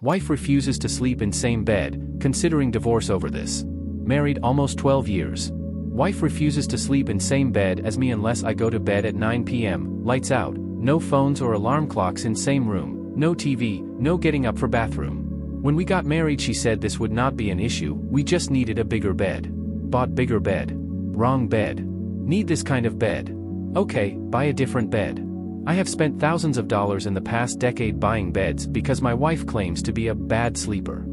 Wife refuses to sleep in same bed, considering divorce over this. Married almost 12 years. Wife refuses to sleep in same bed as me unless I go to bed at 9 p.m, lights out, no phones or alarm clocks in same room, no TV, no getting up for bathroom. When we got married she said this would not be an issue, we just needed a bigger bed. Bought bigger bed. Wrong bed. Need this kind of bed. Okay, buy a different bed. I have spent thousands of dollars in the past decade buying beds because my wife claims to be a bad sleeper.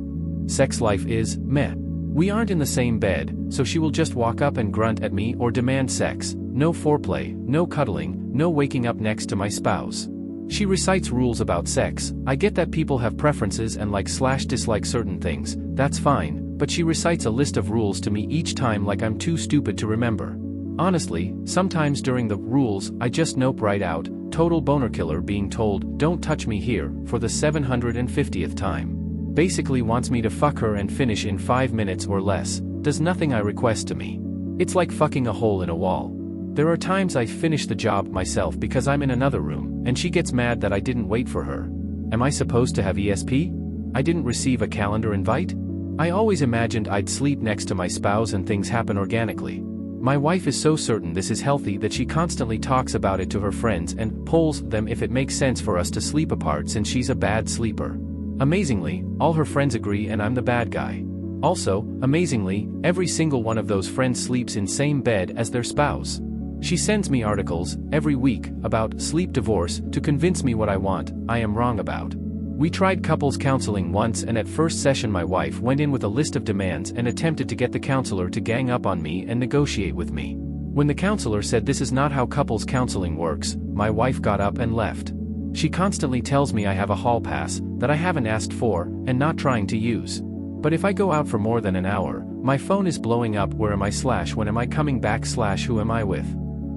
Sex life is meh. We aren't in the same bed, so she will just walk up and grunt at me or demand sex, no foreplay, no cuddling, no waking up next to my spouse. She recites rules about sex. I get that people have preferences and like/dislike certain things, that's fine, but she recites a list of rules to me each time like I'm too stupid to remember. Honestly, sometimes during the rules, I just nope right out, total boner killer being told, don't touch me here, for the 750th time. Basically wants me to fuck her and finish in 5 minutes or less, does nothing I request to me. It's like fucking a hole in a wall. There are times I finish the job myself because I'm in another room, and she gets mad that I didn't wait for her. Am I supposed to have ESP? I didn't receive a calendar invite? I always imagined I'd sleep next to my spouse and things happen organically. My wife is so certain this is healthy that she constantly talks about it to her friends and polls them if it makes sense for us to sleep apart since she's a bad sleeper. Amazingly, all her friends agree and I'm the bad guy. Also, amazingly, every single one of those friends sleeps in same bed as their spouse. She sends me articles, every week, about sleep divorce to convince me what I want, I am wrong about. We tried couples counseling once and at first session my wife went in with a list of demands and attempted to get the counselor to gang up on me and negotiate with me. When the counselor said this is not how couples counseling works, my wife got up and left. She constantly tells me I have a hall pass, that I haven't asked for, and not trying to use. But if I go out for more than an hour, my phone is blowing up where am I / when am I coming back / who am I with.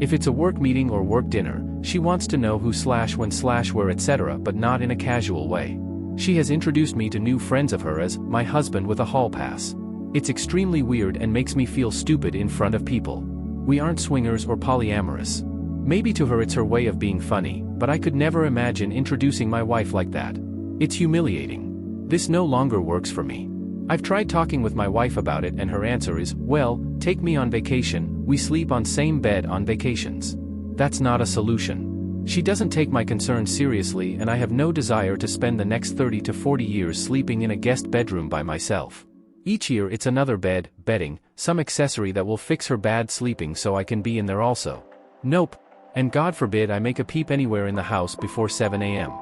If it's a work meeting or work dinner, she wants to know who / when / where etc. but not in a casual way. She has introduced me to new friends of her as my husband with a hall pass. It's extremely weird and makes me feel stupid in front of people. We aren't swingers or polyamorous. Maybe to her it's her way of being funny, but I could never imagine introducing my wife like that. It's humiliating. This no longer works for me. I've tried talking with my wife about it and her answer is, well, take me on vacation, we sleep on same bed on vacations. That's not a solution. She doesn't take my concerns seriously and I have no desire to spend the next 30 to 40 years sleeping in a guest bedroom by myself. Each year it's another bed, bedding, some accessory that will fix her bad sleeping so I can be in there also. Nope. And God forbid I make a peep anywhere in the house before 7 a.m.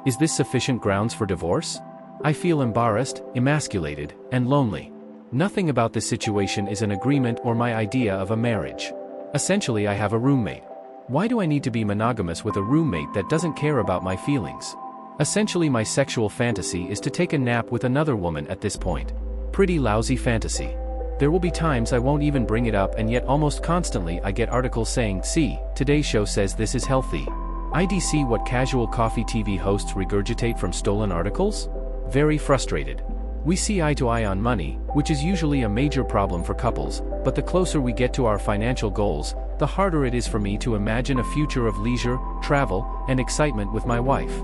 Is this sufficient grounds for divorce? I feel embarrassed, emasculated, and lonely. Nothing about this situation is an agreement or my idea of a marriage. Essentially I have a roommate. Why do I need to be monogamous with a roommate that doesn't care about my feelings? Essentially my sexual fantasy is to take a nap with another woman at this point. Pretty lousy fantasy. There will be times I won't even bring it up and yet almost constantly I get articles saying, see, today's show says this is healthy. IDC what casual coffee TV hosts regurgitate from stolen articles? Very frustrated. We see eye to eye on money, which is usually a major problem for couples, but the closer we get to our financial goals, the harder it is for me to imagine a future of leisure, travel, and excitement with my wife.